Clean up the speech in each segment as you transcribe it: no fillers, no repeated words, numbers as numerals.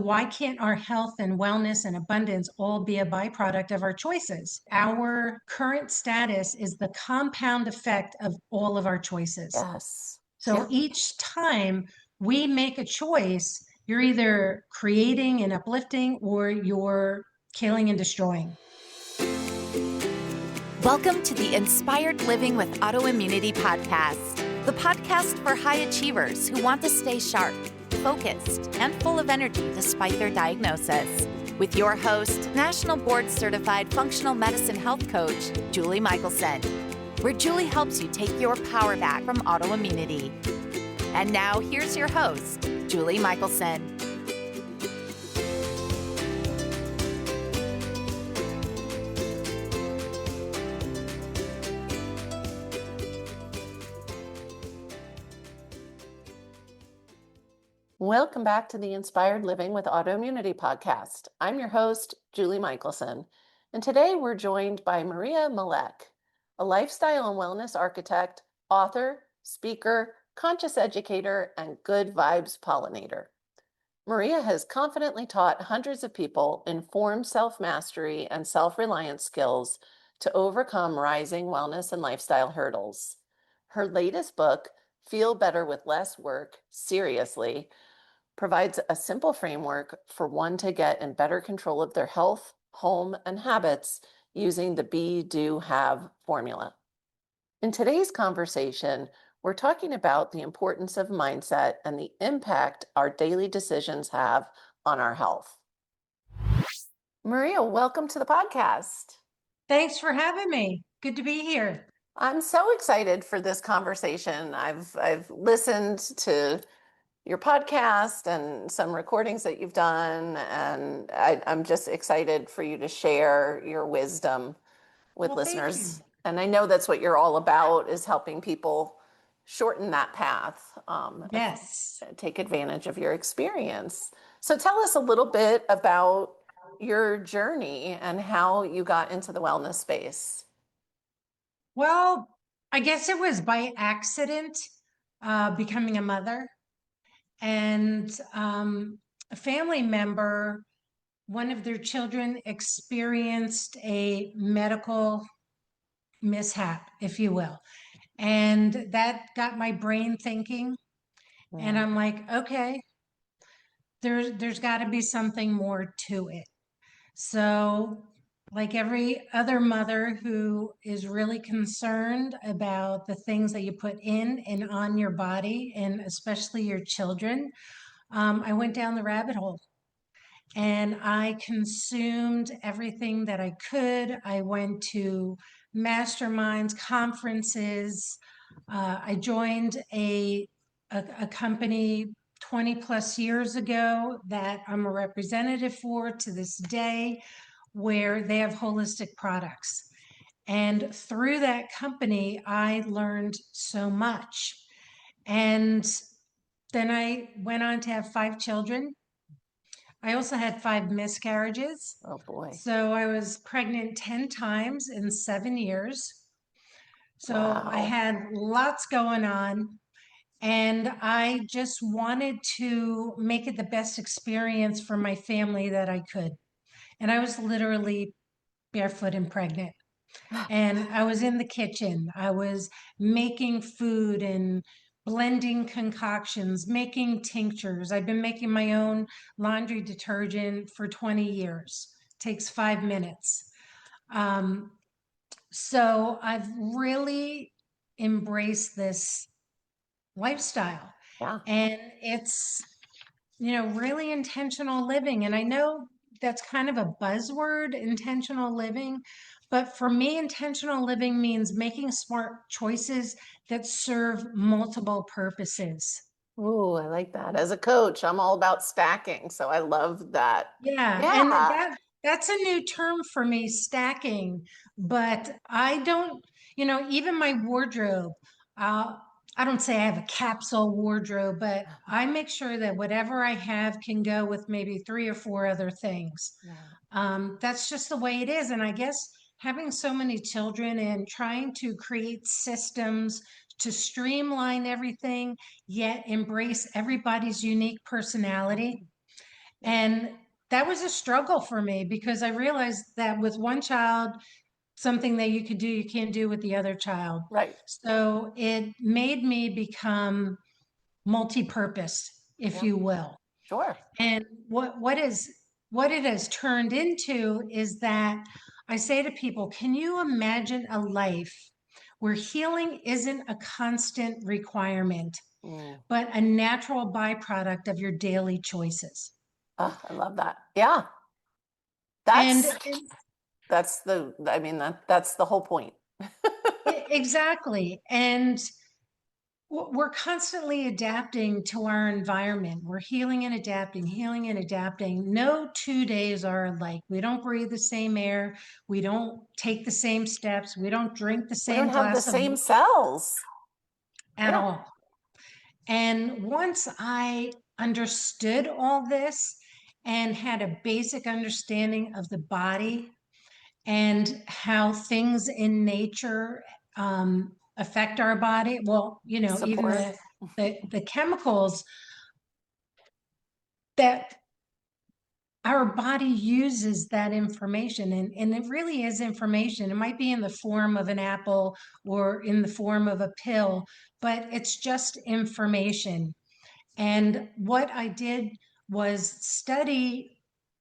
Why can't our health and wellness and abundance all be a byproduct of our choices? Our current status is the compound effect of all of our choices. Yes. So each time we make a choice, you're either creating and uplifting or you're killing and destroying. Welcome to the Inspired Living with Autoimmunity podcast, the podcast for high achievers who want to stay sharp, focused, and full of energy despite their diagnosis. With your host, National Board Certified Functional Medicine Health Coach, Julie Michelson, where Julie helps you take your power back from autoimmunity. And now here's your host, Julie Michelson. Welcome back to the Inspired Living with Autoimmunity podcast. I'm your host, Julie Michelson, and today we're joined by Maria Malec, a lifestyle and wellness architect, author, speaker, conscious educator, and good vibes pollinator. Maria has confidently taught hundreds of people informed self-mastery and self-reliance skills to overcome rising wellness and lifestyle hurdles. Her latest book, Feel Better with Less Work, Seriously, provides a simple framework for one to get in better control of their health, home, and habits using the Be, Do, Have formula. In today's conversation, we're talking about the importance of mindset and the impact our daily decisions have on our health. Maria, welcome to the podcast. Thanks for having me. Good to be here. I'm so excited for this conversation. I've listened to your podcast and some recordings that you've done, and I'm just excited for you to share your wisdom with listeners. And I know that's what you're all about, is helping people shorten that path. Yes. Take advantage of your experience. So tell us a little bit about your journey and how you got into the wellness space. Well, I guess it was by accident, becoming a mother. And a family member, one of their children experienced a medical mishap, if you will. And that got my brain thinking. And I'm like, okay, there's got to be something more to it. So, like every other mother who is really concerned about the things that you put in and on your body, and especially your children, I went down the rabbit hole and I consumed everything that I could. I went to masterminds, conferences. I joined a company 20 plus years ago that I'm a representative for to this day, where they have holistic products. And through that company, I learned so much. And then I went on to have 5 children. I also had 5 miscarriages. Oh boy. So I was pregnant 10 times in 7 years. So I Wow. had lots going on. And I just wanted to make it the best experience for my family that I could. And I was literally barefoot and pregnant. And I was in the kitchen. I was making food and blending concoctions, making tinctures. I've been making my own laundry detergent for 20 years. Takes 5 minutes. Um, so I've really embraced this lifestyle. Yeah. And it's, really intentional living. And I know that's kind of a buzzword, intentional living. But for me, intentional living means making smart choices that serve multiple purposes. Ooh, I like that. As a coach, I'm all about stacking, so I love that. Yeah, and Yeah. that's a new term for me, stacking. But I don't, even my wardrobe, uh, I don't say I have a capsule wardrobe, but I make sure that whatever I have can go with maybe 3 or 4 other things. That's just the way it is. And I guess having so many children and trying to create systems to streamline everything, yet embrace everybody's unique personality And that was a struggle for me because I realized that with one child, something that you could do, you can't do with the other child. Right. So it made me become multi-purpose, if Yeah. you will. Sure. And what it has turned into is that I say to people, can you imagine a life where healing isn't a constant requirement, Mm. but a natural byproduct of your daily choices? Oh, I love that. Yeah. And That's I mean, that's the whole point. exactly. And we're constantly adapting to our environment. We're healing and adapting, healing and adapting. No 2 days are alike. We don't breathe the same air. We don't take the same steps. We don't drink the We don't same have the glass of same cells. at Yeah. all. And once I understood all this and had a basic understanding of the body and how things in nature affect our body, well, even Support. the chemicals that our body uses that information, and it really is information. It might be in the form of an apple or in the form of a pill, but it's just information. And what I did was study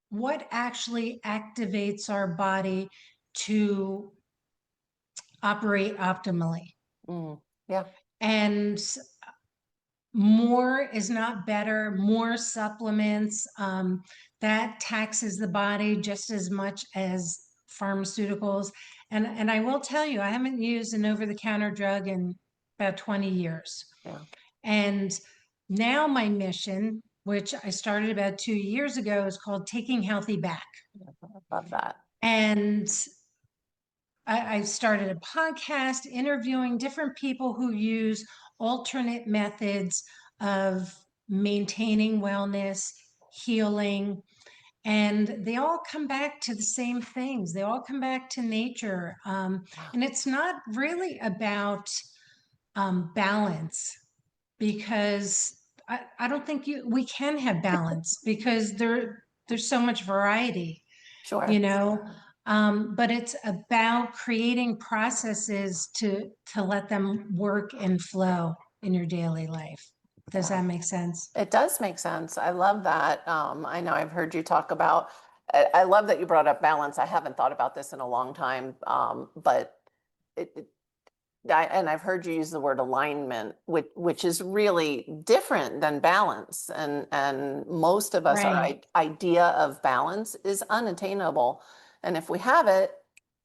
what actually activates our body to operate optimally. Mm. Yeah. And more is not better, more supplements, that taxes the body just as much as pharmaceuticals. And I will tell you, I haven't used an over-the-counter drug in about 20 years. Yeah. And now my mission, which I started about 2 years ago, is called Taking Healthy Back. I love that. And I started a podcast interviewing different people who use alternate methods of maintaining wellness, healing, and they all come back to the same things. They all come back to nature. And it's not really about balance, because I don't think we can have balance because there's so much variety, Sure. you know. But it's about creating processes to let them work and flow in your daily life. Does Yeah. that make sense? It does make sense. I love that. I know I've heard you talk about, I love that you brought up balance. I haven't thought about this in a long time, but it, and I've heard you use the word alignment, which is really different than balance. And most of us, our Right. idea of balance is unattainable. And if we have it,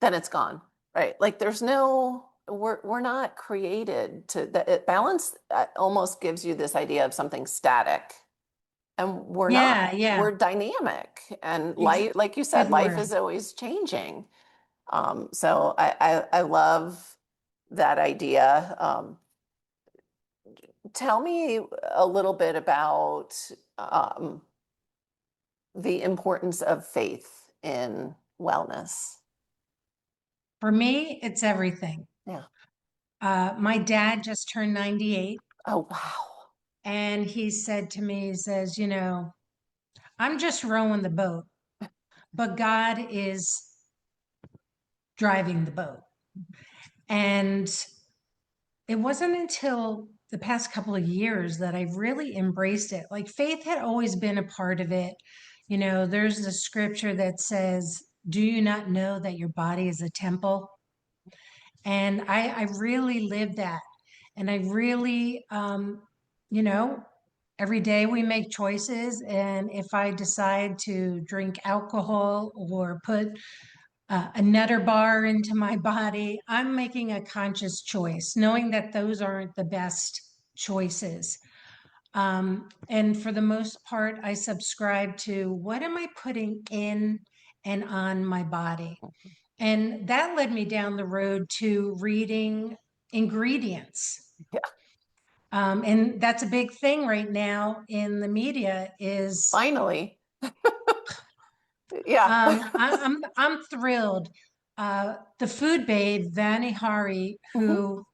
then it's gone, right? Like there's no, we're not created to that. Balance almost gives you this idea of something static. And we're not. Yeah, yeah. We're dynamic. And Ex- life, like you said, Good life word. is always changing. So I love that idea. Tell me a little bit about the importance of faith in wellness. For me, it's everything. Yeah. My dad just turned 98, Oh, wow. and he said to me, he says, I'm just rowing the boat, but God is driving the boat. And it wasn't until the past couple of years that I really embraced it. Like faith had always been a part of it. There's a scripture that says, do you not know that your body is a temple? And I really lived that. And I really, you know, every day we make choices. And if I decide to drink alcohol or put a nutter bar into my body, I'm making a conscious choice, knowing that those aren't the best choices. And for the most part, I subscribe to what am I putting in and on my body? And that led me down the road to reading ingredients. Yeah. And that's a big thing right now in the media is Finally. Yeah. I'm thrilled. The food babe, Vani Hari, Mhm. who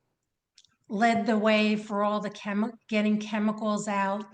led the way for all the getting chemicals out.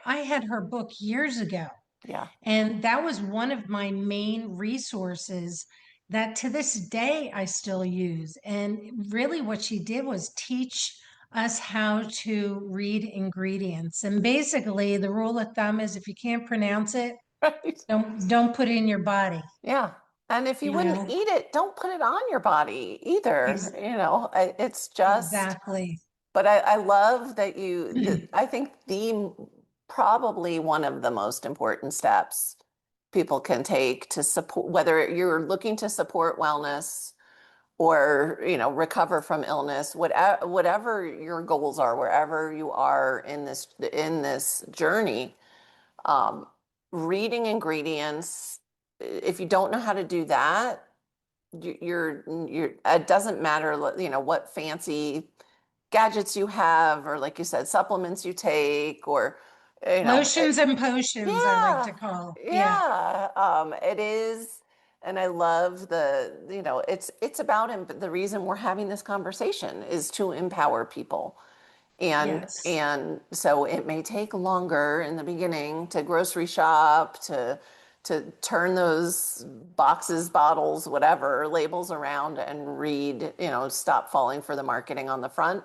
I had her book years ago, Yeah. and that was one of my main resources that to this day I still use. And really, what she did was teach us how to read ingredients. And basically, the rule of thumb is if you can't pronounce it, Right. don't put it in your body, Yeah. And if you you wouldn't know? eat it, don't put it on your body either. Ex- It's just, exactly. but I love that I think probably one of the most important steps people can take to support, whether you're looking to support wellness or, recover from illness, whatever your goals are, wherever you are in this journey, um, reading ingredients. If you don't know how to do that, it doesn't matter, what fancy gadgets you have, or like you said, supplements you take, or, Lotions and potions, I like to yeah, call. Yeah. yeah. It is, and I love it's about the reason we're having this conversation is to empower people. And Yes. and so it may take longer in the beginning to grocery shop, to turn those boxes, bottles, whatever, labels around and read, stop falling for the marketing on the front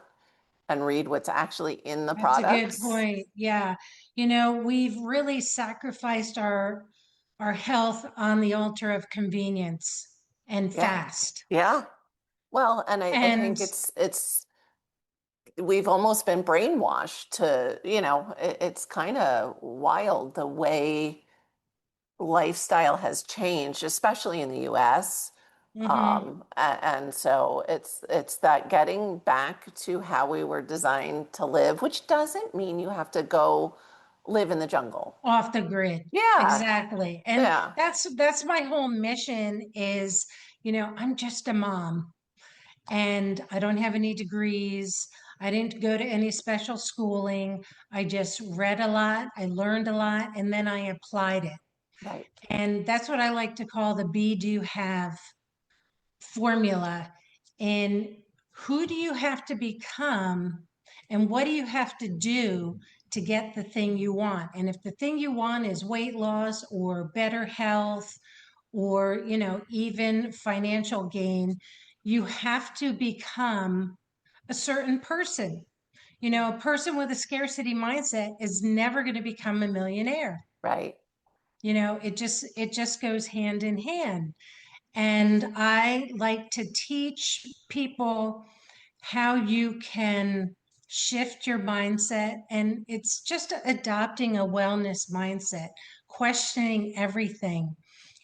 and read what's actually in the That's a good products. point. Yeah. We've really sacrificed our health on the altar of convenience and Yeah. fast. Yeah. Well, and I And think it's we've almost been brainwashed to, it's kind of wild the way lifestyle has changed, especially in the US. mhm, And so it's that getting back to how we were designed to live, which doesn't mean you have to go live in the jungle. off the grid. Yeah, Exactly. And yeah, that's my whole mission is, I'm just a mom and I don't have any degrees. I didn't go to any special schooling. I just read a lot, I learned a lot, and then I applied it. right, And that's what I like to call the be, do, have formula. In who do you have to become and what do you have to do to get the thing you want? And if the thing you want is weight loss or better health or, even financial gain, you have to become a certain person. A person with a scarcity mindset is never going to become a millionaire. right. It just goes hand in hand. And I like to teach people how you can shift your mindset. And it's just adopting a wellness mindset, questioning everything.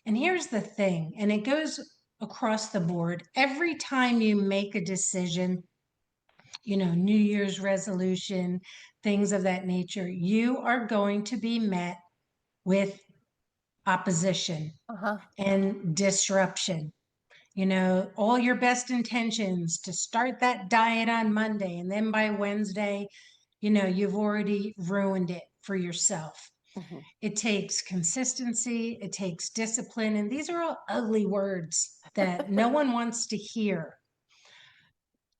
And here's the thing, and it goes across the board. Every time you make a decision, New Year's resolution, things of that nature, you are going to be met with opposition Uh-huh. and disruption. All your best intentions to start that diet on Monday, and then by Wednesday, you've already ruined it for yourself. Hmm. It takes consistency, it takes discipline, and these are all ugly words that no one wants to hear.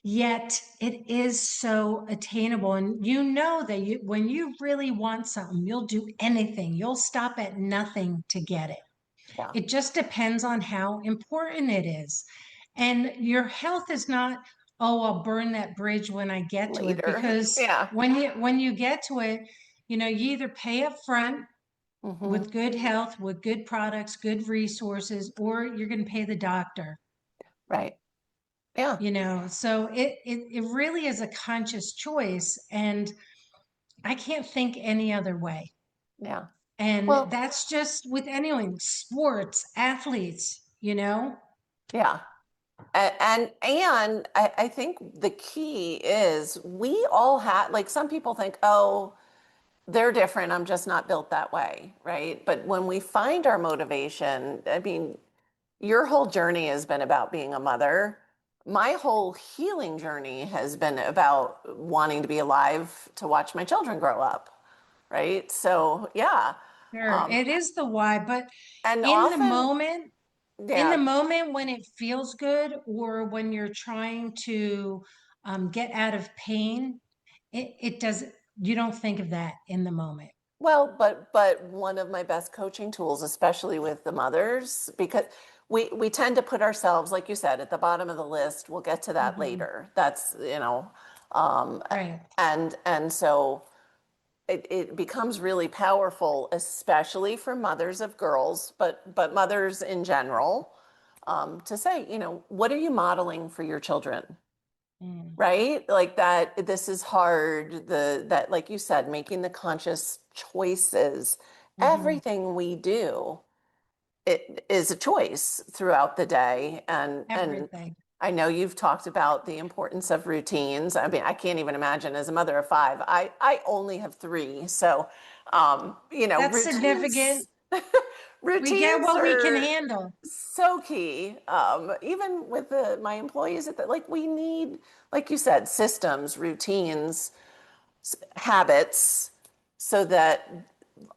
Yet it is so attainable. And that when you really want something, you'll do anything, you'll stop at nothing to get it. Yeah, It just depends on how important it is. And your health is not, oh, I'll burn that bridge when I get to it, later. because Yeah. when you get to it, you either pay up front Hmm. with good health, with good products, good resources, or you're going to pay the doctor. Right. Yeah. So it really is a conscious choice, and I can't think any other way. Yeah. And Well, that's just with anyone, sports, athletes. yeah. And I think the key is we all have, like, some people think, oh, they're different. I'm just not built that way, right? But when we find our motivation, I mean, your whole journey has been about being a mother. My whole healing journey has been about wanting to be alive to watch my children grow up, right? So, yeah. Sure, Um, it is the why, but and in the often, moment, in the yeah, moment when it feels good, or when you're trying to get out of pain, it does. you don't think of that in the moment. Well, but one of my best coaching tools, especially with the mothers, because we tend to put ourselves, like you said, at the bottom of the list. We'll get to that Mhm. later. That's, um, Right. and so it becomes really powerful, especially for mothers of girls, but mothers in general, to say, what are you modeling for your children? Mm. Right? Like that, this is hard. That, like you said, making the conscious choices. Mhm. Everything we do, it is a choice throughout the day. And Everything. I know you've talked about the importance of routines. I mean, I can't even imagine as a mother of five. I only have three. So That's significant. routines We get routines what we can are handle. so key. Even with my employees at like we need, like you said, systems, routines, habits, so that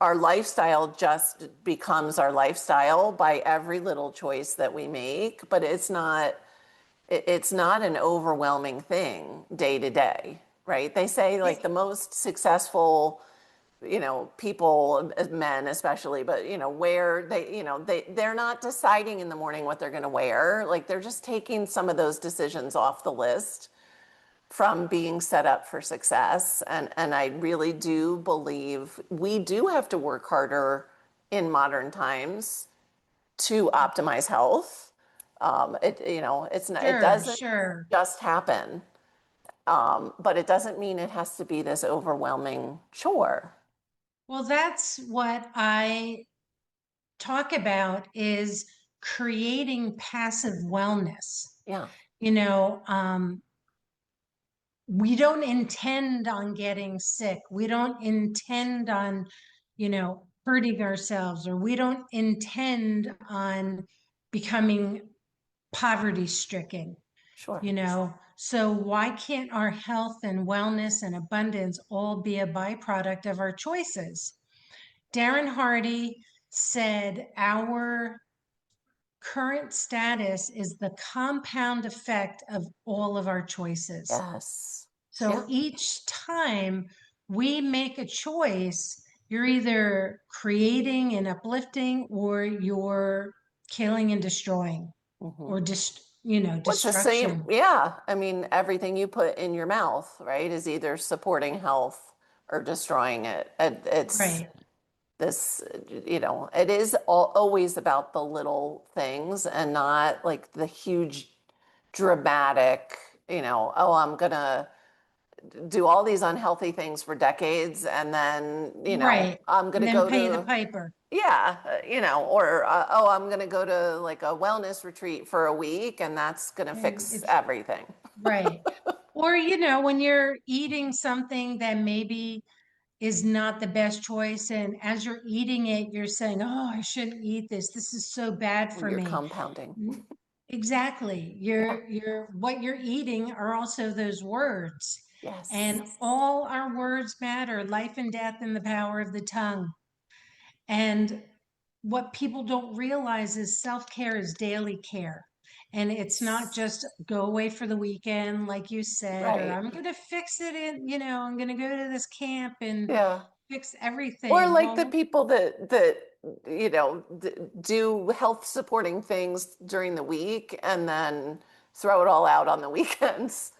our lifestyle just becomes our lifestyle by every little choice that we make. But it's not an overwhelming thing day to day, right? They say like the most successful people, men especially, but where they're not deciding in the morning what they're going to wear. Like they're just taking some of those decisions off the list from being set up for success. And I really do believe we do have to work harder in modern times to optimize health. It Sure, doesn't sure. just happen. But it doesn't mean it has to be this overwhelming chore. Well, that's what I talk about is creating passive wellness. Yeah. You know, we don't intend on getting sick. We don't intend on, hurting ourselves, or we don't intend on becoming poverty stricken, Sure. So why can't our health and wellness and abundance all be a byproduct of our choices? Darren Hardy said our current status is the compound effect of all of our choices. Yes. So Yeah. each time we make a choice, you're either creating and uplifting, or you're killing and destroying, Hmm. or What's the same? destruction. Yeah. I mean, everything you put in your mouth, right, is either supporting health or destroying it. It's Right. this, it is always about the little things and not like the huge dramatic, oh, I'm gonna do all these unhealthy things for decades and then, Right. I'm And gonna then go pay the to piper. yeah, or oh, I'm going to go to like a wellness retreat for a week and that's going to And fix it's everything. right. Or, when you're eating something that maybe is not the best choice, and as you're eating it, you're saying, "Oh, I shouldn't eat this. This is so bad for You're me." compounding. Exactly. Yeah. What you're eating are also those words. Yes. And all our words matter, life and death in the power of the tongue. And what people don't realize is self-care is daily care. And it's not just go away for the weekend, like you said, or Right. I'm going to fix it I'm going to go to this camp and Yeah. fix Or everything. like the Well, people that do health supporting things during the week and then throw it all out on the weekends.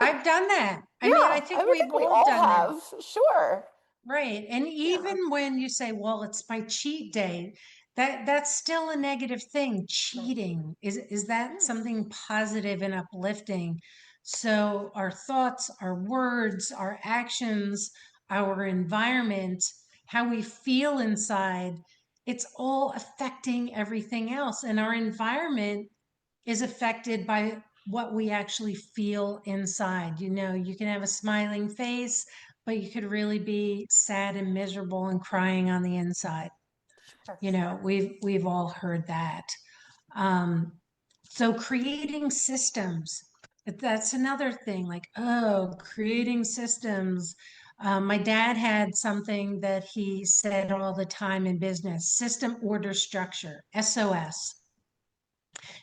I've done that. I mean, I Yeah, think I we've think we all all done that. have. Sure. Right. And Yeah. even when you say, well, it's my cheat day, that's still a negative thing. Right. Cheating. Is that Yeah. something positive and uplifting? So our thoughts, our words, our actions, our environment, how we feel inside, it's all affecting everything else. And our environment is affected by what we actually feel inside. You can have a smiling face, but you could really be sad and miserable and crying on the inside. Sure. We've all heard that. Um, so creating systems, that's another thing. Like, oh, creating systems. My dad had something that he said all the time in business: system, order, structure, SOS.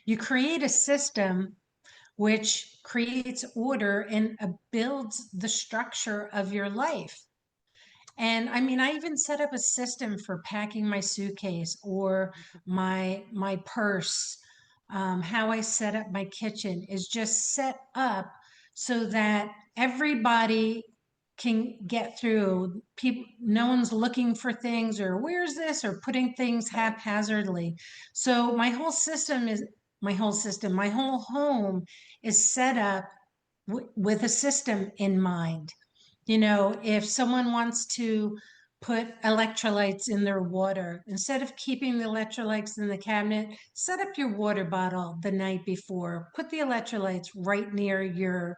You create a system which creates order and builds the structure of your life. And I mean, I even set up a system for packing my suitcase or my purse. How I set up my kitchen is just set up so that everybody can get through. People, no one's looking for things or where's this or putting things haphazardly. So my whole home is set up with a system in mind. You know, if someone wants to put electrolytes in their water, instead of keeping the electrolytes in the cabinet, set up your water bottle the night before. Put the electrolytes right near your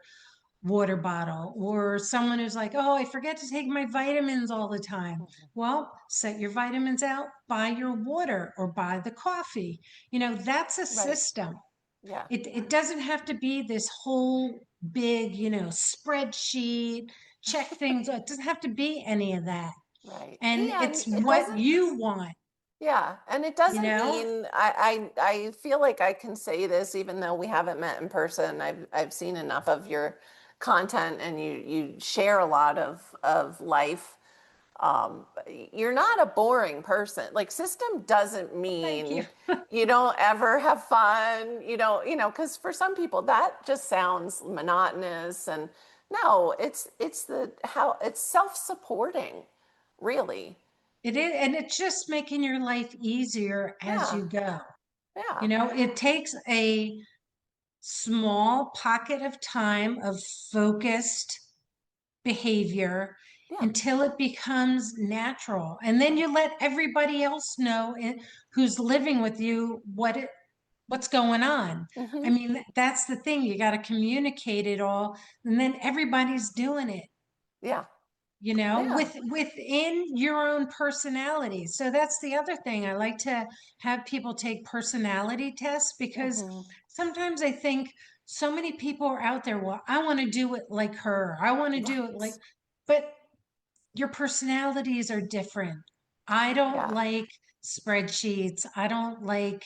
water bottle. Or someone who's like, oh, I forget to take my vitamins all the time. Well, set your vitamins out, buy your water or buy the coffee. You know, that's a Right. system. Yeah. It doesn't have to be this whole big, you know, spreadsheet, check things. It doesn't have to be any of that. Right. And And it's it what doesn't, you want, yeah. And it you doesn't know? mean I feel like I can say this even though we haven't met in person. I've seen enough of your content and you share a lot of life. You're not a boring person. Like system doesn't Thank you. mean you don't ever have fun. You don't, because for some people that just sounds monotonous. And no, it's the how it's self-supporting, really. It is, and it's just making your life easier as Yeah, you go. yeah, You know, it takes a small pocket of time of focused behavior yeah. until it becomes natural. And then you let everybody else know who's living with you what's going on. I Hmm. mean, that's the thing. You got to communicate it all, and then everybody's doing it, Yeah, you know, yeah. within your own personality. So that's the other thing. I like to have people take personality tests because Hmm. sometimes I think so many people are out there, well, I want to do it like her. I want to do it like, Right. but your personalities are different. I don't Yeah. like spreadsheets. I don't like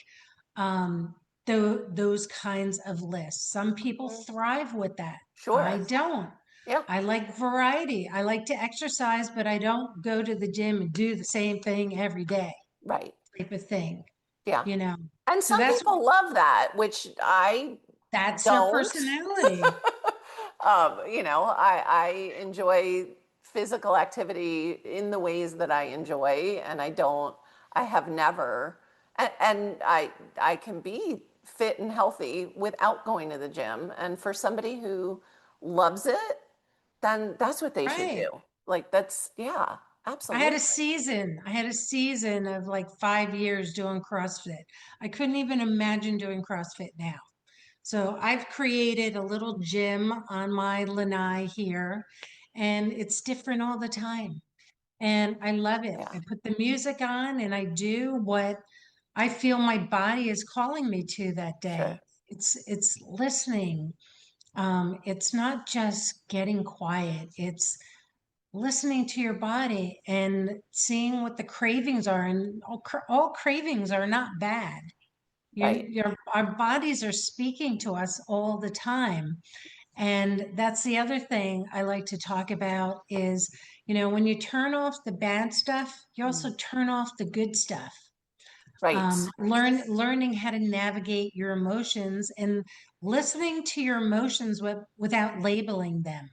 um, those kinds of lists. Some people Mhm. thrive with that. I Sure. don't. Yeah. I like variety. I like to exercise, but I don't go to the gym and do the same thing every day, Right. type of thing, Yeah. you know. And So some people love that, which I that's their don't. personality. I enjoy physical activity in the ways that I enjoy, and I have never, and I can be fit and healthy without going to the gym. And for somebody who loves it, then that's what they should Right. do. Like that's, yeah, I had a absolutely. season. I had a season of like 5 years doing CrossFit. I couldn't even imagine doing CrossFit now. So I've created a little gym on my lanai here, and it's different all the time. And I love it. Yeah, I put the music on and I do what I feel my body is calling me to that day. sure. It's listening. It's not just getting quiet. It's listening to your body and seeing what the cravings are. And all cravings are not bad. Right. Our bodies are speaking to us all the time. And that's the other thing I like to talk about is, you know, when you turn off the bad stuff, you also Mm. turn off the good stuff. Right. Learning how to navigate your emotions and listening to your emotions without labeling them,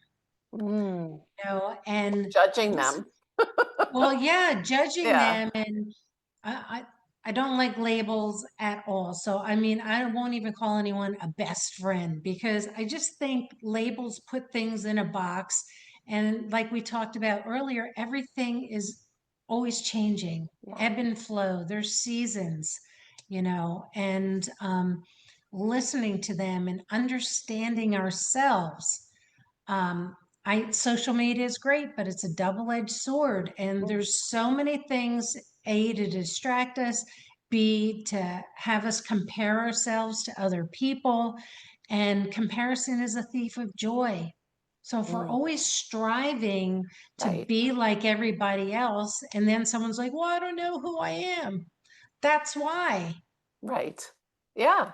Mm. you know, and Judging this, them. well, yeah, judging Yeah. them. And I, I don't like labels at all. So, I mean, I won't even call anyone a best friend because I just think labels put things in a box. And like we talked about earlier, everything is always changing, Yeah. ebb and flow. There's seasons, you know, and listening to them and understanding ourselves. um, Social media is great, but it's a double-edged sword, and Mm. there's so many things: A, to distract us, B, to have us compare ourselves to other people, and comparison is a thief of joy. So if we're Mm. always striving to Right. be like everybody else, and then someone's like, well, I don't know who I am. That's why. Right. Yeah.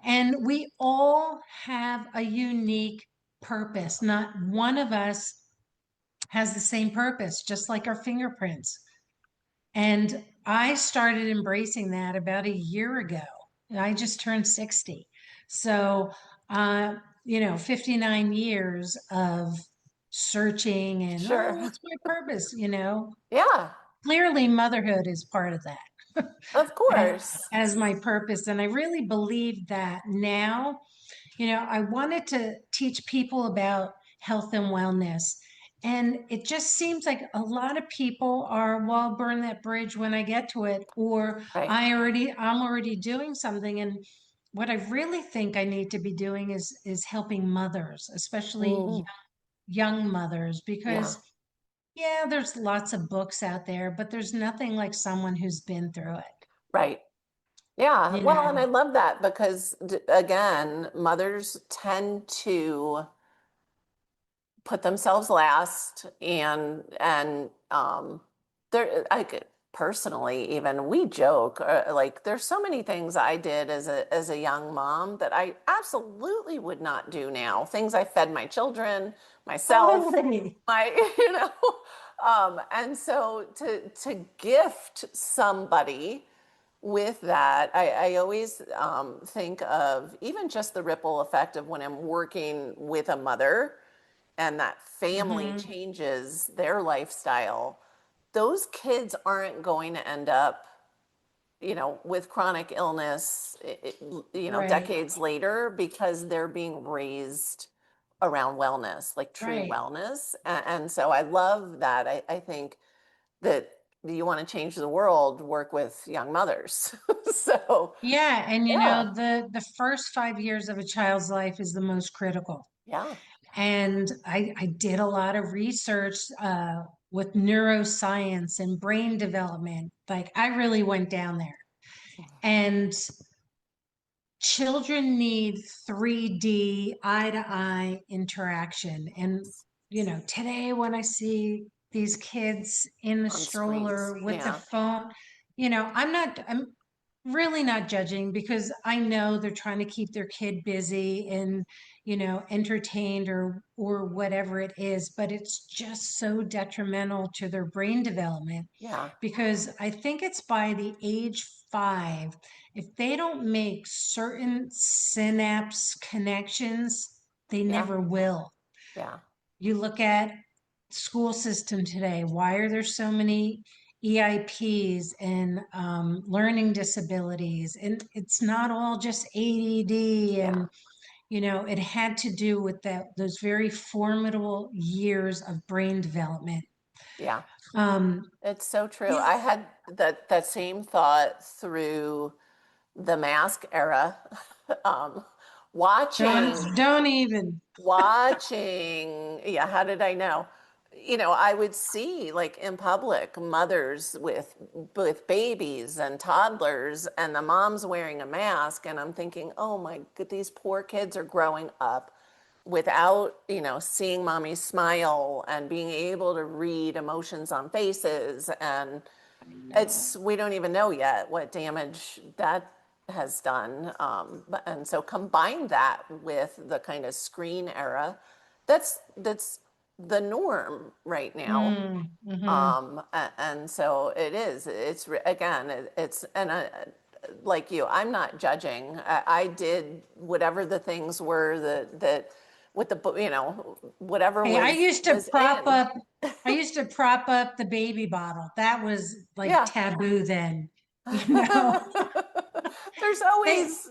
And we all have a unique purpose. Not one of us has the same purpose, just like our fingerprints. And I started embracing that about a year ago. I just turned 60. So, 59 years of searching and, oh, Sure. what's my purpose? Yeah. Clearly motherhood is part of that Of as, course. as my purpose. And I really believe that now. I wanted to teach people about health and wellness. And it just seems like a lot of people are, well, I'll burn that bridge when I get to it, or Right. I'm already doing something. And what I really think I need to be doing is helping mothers, especially Mm, young mothers, yeah. because yeah, there's lots of books out there, but there's nothing like someone who's been through it, Right. Yeah. you Well, and I know. love that because again, mothers tend to put themselves last and there I could personally even we joke like there's so many things I did as a young mom that I absolutely would not do now. Things I fed my children, myself, Totally. my and so to gift somebody with that, I always think of even just the ripple effect of when I'm working with a mother and that family Hmm. changes their lifestyle, those kids aren't going to end up, with chronic illness, Right, decades later because they're being raised around wellness, like true right. wellness. And so I love that. I think that you want to change the world, work with young mothers. So, Yeah, and yeah, the first 5 years of a child's life is the most critical. yeah, And I did a lot of research with neuroscience and brain development. Like I really went down there. And children need 3D eye to eye interaction. And today when I see these kids in the on screens. stroller with the Yeah, phone, I'm really not judging because I know they're trying to keep their kid busy and entertained or whatever it is, but it's just so detrimental to their brain development yeah, because I think it's by the age 5, if they don't make certain synapse connections, they yeah, never will. yeah, You look at school system today, why are there so many EIPs and learning disabilities? And it's not all just ADD. yeah, And, it had to do with those very formidable years of brain development. yeah. Um, It's so true. yeah, I had that same thought through the mask era. um, watching don't even. watching, yeah, how did I know? I would see like in public mothers with babies and toddlers and the mom's wearing a mask and I'm thinking, "Oh my God, these poor kids are growing up without, seeing mommy smile and being able to read emotions on faces and I know. it's we don't even know yet what damage that has done. And so combine that with the kind of screen era, that's the norm right now. Mm-hmm. And so it is. Again, it's and like you, I'm not judging. I did whatever the things were that with the whatever Hey, was in. I used to prop up the baby bottle. That was like Yeah. taboo then, you know. There's They, always,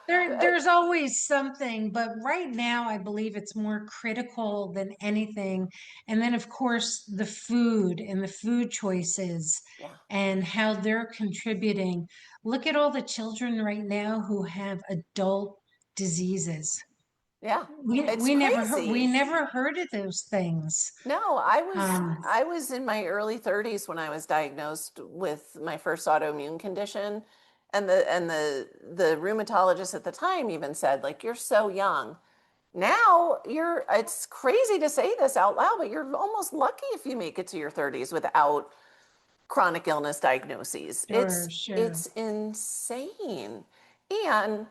there's always something, but right now I believe it's more critical than anything. And then of course the food and the food choices yeah, and how they're contributing. Look at all the children right now who have adult diseases. yeah. We It's we crazy. never heard of those things. No, I was Um, I was in my early 30s when I was diagnosed with my first autoimmune condition. And the rheumatologist at the time even said, like, you're so young. Now it's crazy to say this out loud, but you're almost lucky if you make it to your 30s without chronic illness diagnoses. sure, It's sure. it's insane. And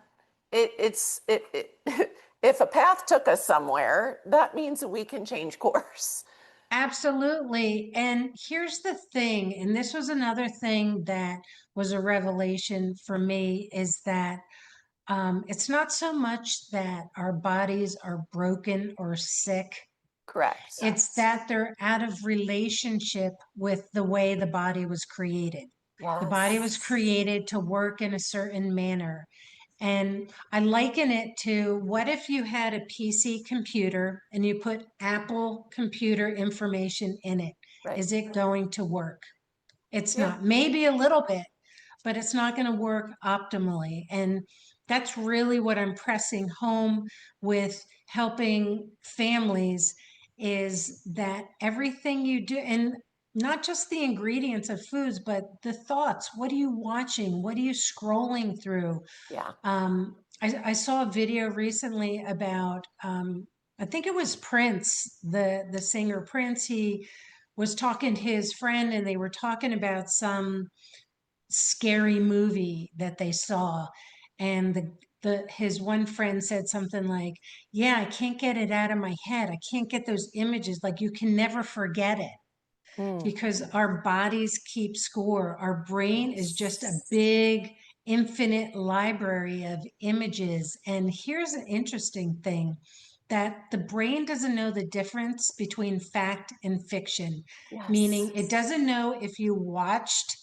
if a path took us somewhere, that means that we can change course. Absolutely. And here's the thing, and this was another thing that was a revelation for me, is that it's not so much that our bodies are broken or sick. Correct. It's that they're out of relationship with the way the body was created. The body was Yes. created to work in a certain manner. And I liken it to, what if you had a PC computer and you put Apple computer information in it? Right. Is it going to work? It's Yeah. not. Maybe a little bit, but it's not going to work optimally. And that's really what I'm pressing home with helping families, is that everything you do, and not just the ingredients of foods, but the thoughts. What are you watching? What are you scrolling through? Yeah. I saw a video recently about, I think it was Prince, the singer Prince. He was talking to his friend, and they were talking about some scary movie that they saw, and the his one friend said something like, "Yeah, I can't get it out of my head. I can't get those images. Like, you can never forget it." Mm. Because our bodies keep score. Our brain is just a Yes. big, infinite library of images. And here's an interesting thing, that the brain doesn't know the difference between fact and fiction, Yes. meaning it doesn't know if you watched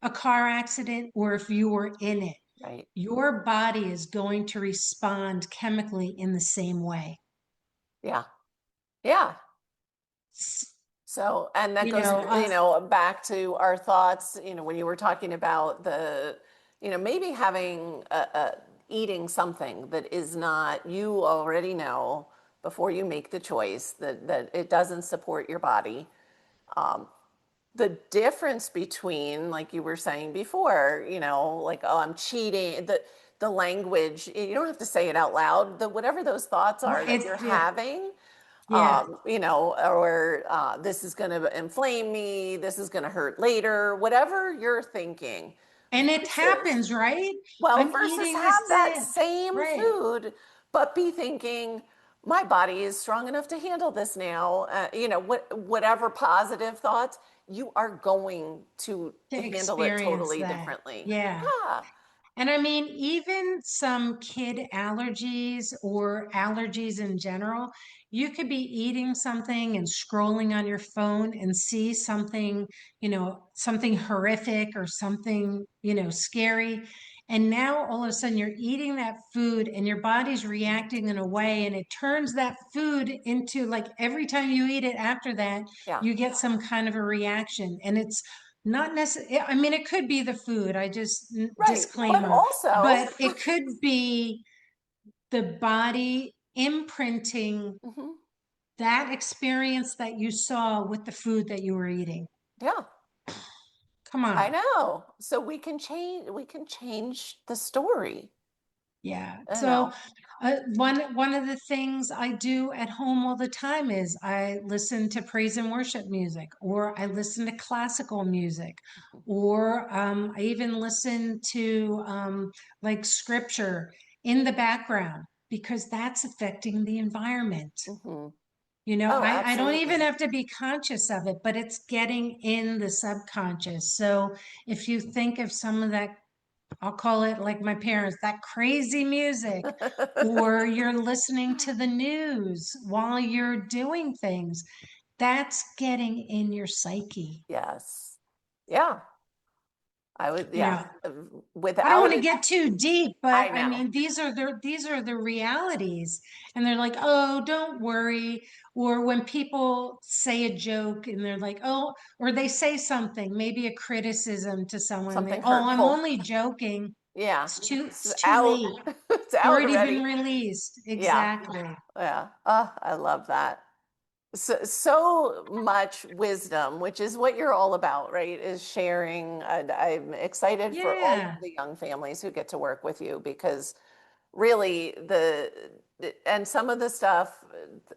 a car accident or if you were in it. Right. Your body is going to respond chemically in the same way. Yeah. Yeah. S- So, and that You goes, know, back to our thoughts, when you were talking about maybe having eating something that is not, you already know before you make the choice that it doesn't support your body. The difference between, like you were saying before, like, oh, I'm cheating, the language, you don't have to say it out loud, whatever those thoughts are that you're yeah, having, yeah. or this is going to inflame me, this is going to hurt later, whatever you're thinking, And it versus, happens, right? well, I'm versus eating this have that thing. same Right. food, but be thinking, my body is strong enough to handle this now. Whatever positive thoughts, you are going to To handle it experience totally that. differently. Yeah. Yeah. And I mean, even some kid allergies or allergies in general, you could be eating something and scrolling on your phone and see something, something horrific or something, scary. And now all of a sudden you're eating that food and your body's reacting in a way, and it turns that food into, like, every time you eat it after that, Yeah. you get some kind of a reaction. And it's not necessarily, I mean, it could be the food, I just, Right. But disclaimer, also, but it could be the body imprinting mhm, that experience that you saw with the food that you were eating. yeah, Come I on. know. So we can change the story, Yeah. you So know. one of the things I do at home all the time is I listen to praise and worship music, or I listen to classical music, or I even listen to like scripture in the background, because that's affecting the environment. Hmm. Oh, I don't even absolutely. have to be conscious of it, but it's getting in the subconscious. So if you think of some of that, I'll call it, like my parents, that crazy music, or you're listening to the news while you're doing things, that's getting in your psyche. Yes. Yeah. I would, You yeah. know, I don't Without want to it, get too deep, but I I know. mean, these are the realities. And they're like, "Oh, don't worry." Or when people say a joke and they're like, "Oh," or they say something, maybe a criticism to someone, Something "Oh, I'm hurtful. only joking." Yeah. It's It's too out. late. It's It's out already been already. released. Yeah. Exactly. Yeah. Oh, I love that. So much wisdom, which is what you're all about, right? Is sharing. And I'm excited for all Yeah. of the young families who get to work with you, because really and some of the stuff,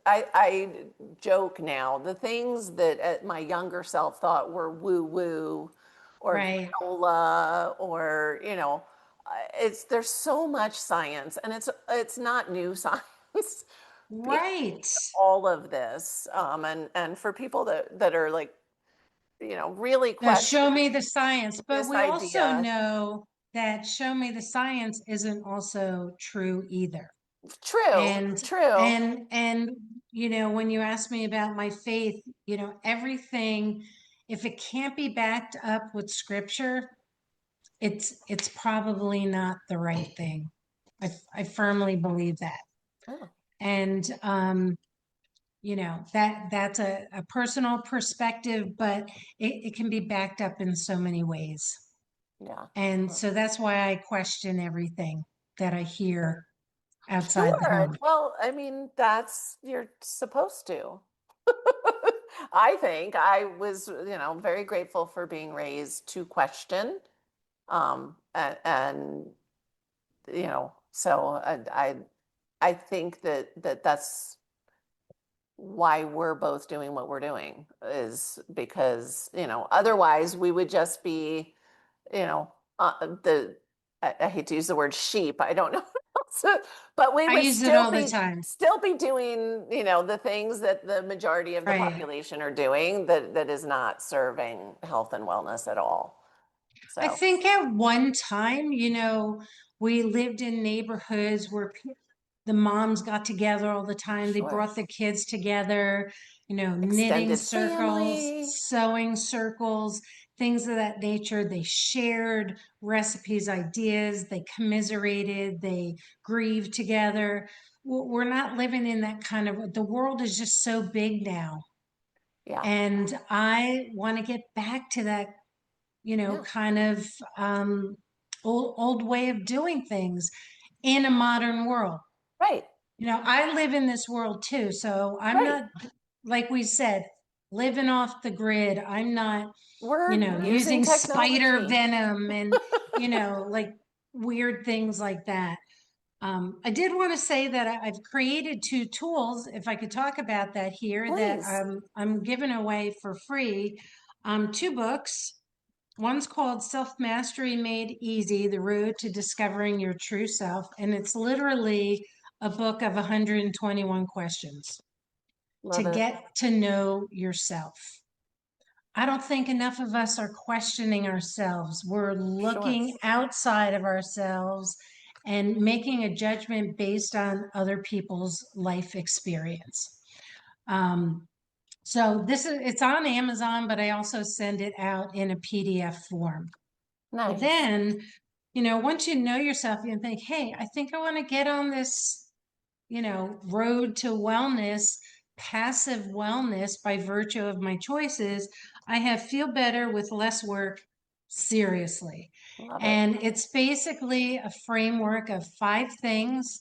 I joke now, the things that my younger self thought were woo woo or Right. granola or there's so much science, and it's not new science behind Right. all of this. And for people that are like, really Now show me questioning the science, but this we also idea. know that show me the science isn't also true either. True, And true. when you ask me about my faith, everything, if it can't be backed up with scripture, it's probably not the right thing. I firmly believe that. Oh, And that's a personal perspective, but it can be backed up in so many ways. yeah. And Well, so that's why I question everything that I hear outside the sure. home. Well, I mean, you're supposed to. I think I was, very grateful for being raised to question. And so I think that's why we're both doing what we're doing, is because, otherwise we would just be, you know, the I hate to use the word sheep. I don't know, but we I would use it all the time. still be doing, the things that the majority of the Right. population are doing, that is not serving health and wellness at all. I So, think at one time, we lived in neighborhoods where the moms got together all the time. They sure. brought the kids together, knitting Extended circles, family. sewing circles, things of that nature. They shared recipes, ideas, they commiserated, they grieved together. We're not living in that kind of, the world is just so big now. Yeah. And I want to get back to that Yeah. kind of old way of doing things in a modern world. Right. I live in this world too, so I'm Right. not, like we said, living off the grid. I'm not, We're using using spider technology. venom and, like weird things like that. I did want to say that I've created 2 tools, if I could talk about that here, that Please. I'm giving away for free. 2 books. One's called Self Mastery Made Easy: The Road to Discovering Your True Self. And it's literally a book of 121 questions to Love it. get to know yourself. I don't think enough of us are questioning ourselves. We're Sure. looking outside of ourselves and making a judgment based on other people's life experience. Um, so it's on Amazon, but I also send it out in a PDF form. But Nice. then, once you know yourself, you think, hey, I think I want to get on this, road to wellness, passive wellness by virtue of my choices. I have Feel Better with Less Work, seriously. Love it. And it's basically a framework of 5 things: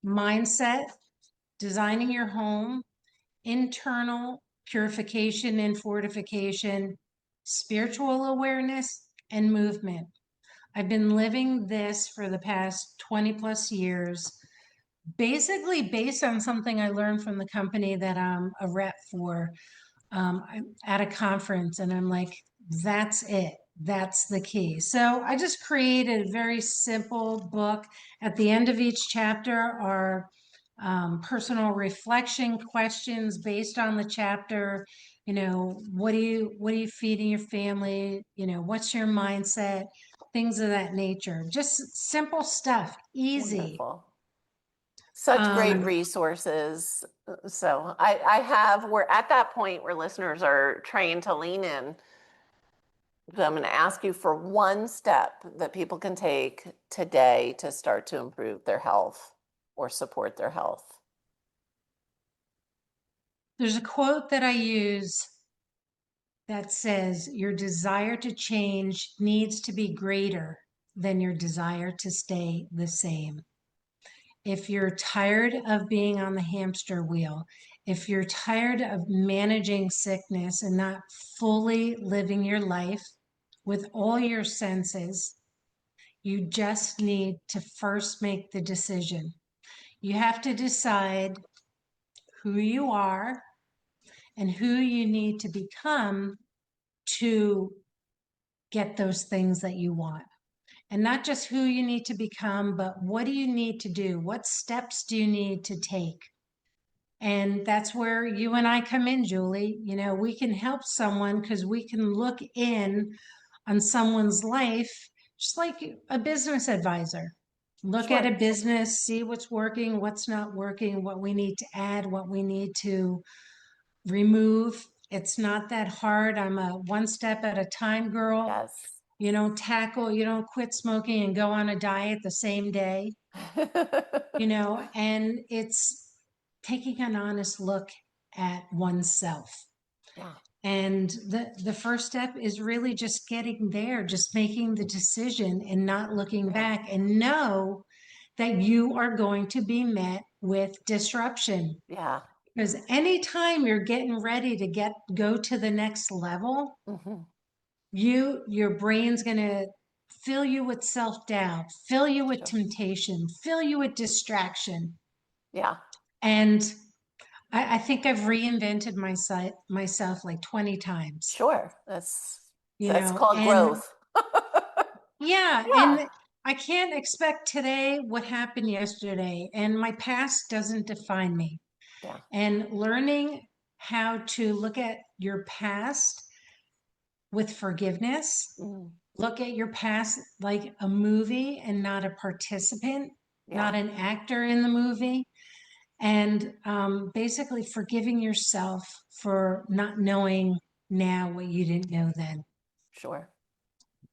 mindset, designing your home, internal purification and fortification, spiritual awareness, and movement. I've been living this for the past 20 plus years, basically based on something I learned from the company that I'm a rep for. I'm at a conference and I'm like, that's it. That's the key. So I just created a very simple book. At the end of each chapter are personal reflection questions based on the chapter. What are you feeding your family? What's your mindset? Things of that nature. Just simple stuff, easy. Wonderful. Such great Um, resources. So we're at that point where listeners are trained to lean in. So I'm going to ask you for one step that people can take today to start to improve their health or support their health. there's a quote that I use that says, your desire to change needs to be greater than your desire to stay the same. If you're tired of being on the hamster wheel, if you're tired of managing sickness and not fully living your life with all your senses, you just need to first make the decision. You have to decide who you are and who you need to become to get those things that you want. And not just who you need to become, but what do you need to do? What steps do you need to take? And that's where you and I come in, Julie. You know, we can help someone because we can look in on someone's life, just like a business advisor. Look at Sure. a business, see what's working, what's not working, what we need to add, what we need to remove. It's not that hard. I'm a one step at a time girl. Yes. You don't tackle, you don't quit smoking and go on a diet the same day, and it's taking an honest look at oneself. Yeah. And the first step is really just getting there, just making the decision and not looking back, and know that you are going to be met with disruption. Yeah. Because anytime you're getting ready to go to the next level, Mm-hmm. your brain's going to fill you with self-doubt, fill you with Sure. temptation, fill you with distraction. Yeah. And I think I've reinvented myself like 20 times, Sure. That's called and growth. yeah, Yeah. and I can't expect today what happened yesterday, and my past doesn't define me. Yeah. And learning how to look at your past with forgiveness, Mm. look at your past like a movie and not a participant, Yeah. not an actor in the movie, and basically forgiving yourself for not knowing now what you didn't know then. Sure.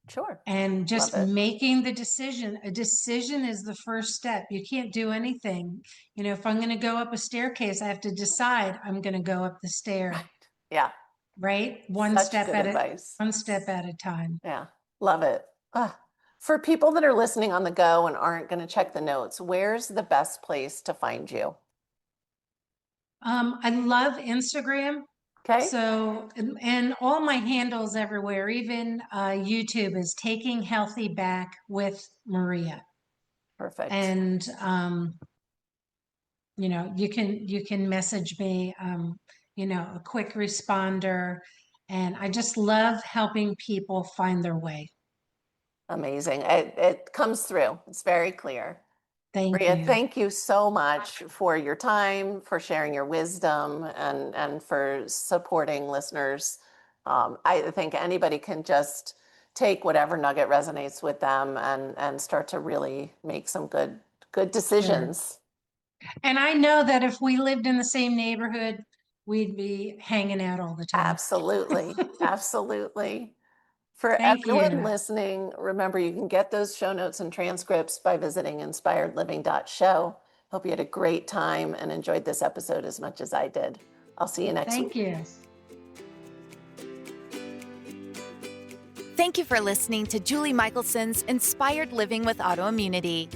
Sure. And Love just it. making the decision. A decision is the first step. You can't do anything. If I'm going to go up a staircase, I have to decide I'm going to go up the stair, Right. Yeah. right? Such good advice. One step at a time. Yeah. Love it. Ah. For people that are listening on the go and aren't going to check the notes, where's the best place to find you? I love Instagram. Okay. So, and all my handles everywhere, even YouTube, is Taking Healthy Back with Maria. Perfect. And you can message me, a quick responder, and I just love helping people find their way. Amazing. It comes through. It's very clear. Thank Maria, you. thank you so much for your time, for sharing your wisdom, and for supporting listeners. I think anybody can just take whatever nugget resonates with them and start to really make some good Sure. decisions. And I know that if we lived in the same neighborhood, we'd be hanging out all the time. Absolutely. Absolutely. For Thank everyone you. listening, remember you can get those show notes and transcripts by visiting inspiredliving.show. Hope you had a great time and enjoyed this episode as much as I did. I'll see you next week. Thank you. Thank you for listening to Julie Michelson's Inspired Living with Autoimmunity.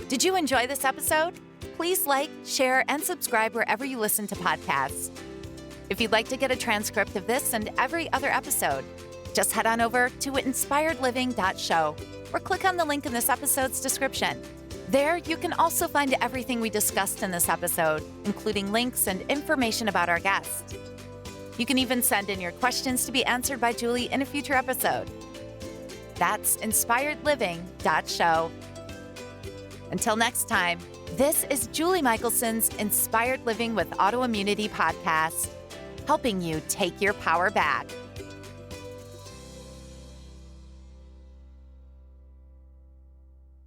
Did you enjoy this episode? Please like, share, and subscribe wherever you listen to podcasts. If you'd like to get a transcript of this and every other episode, just head on over to inspiredliving.show or click on the link in this episode's description. There, you can also find everything we discussed in this episode, including links and information about our guest. You can even send in your questions to be answered by Julie in a future episode. That's inspiredliving.show. Until next time, this is Julie Michelson's Inspired Living with Autoimmunity podcast, helping you take your power back.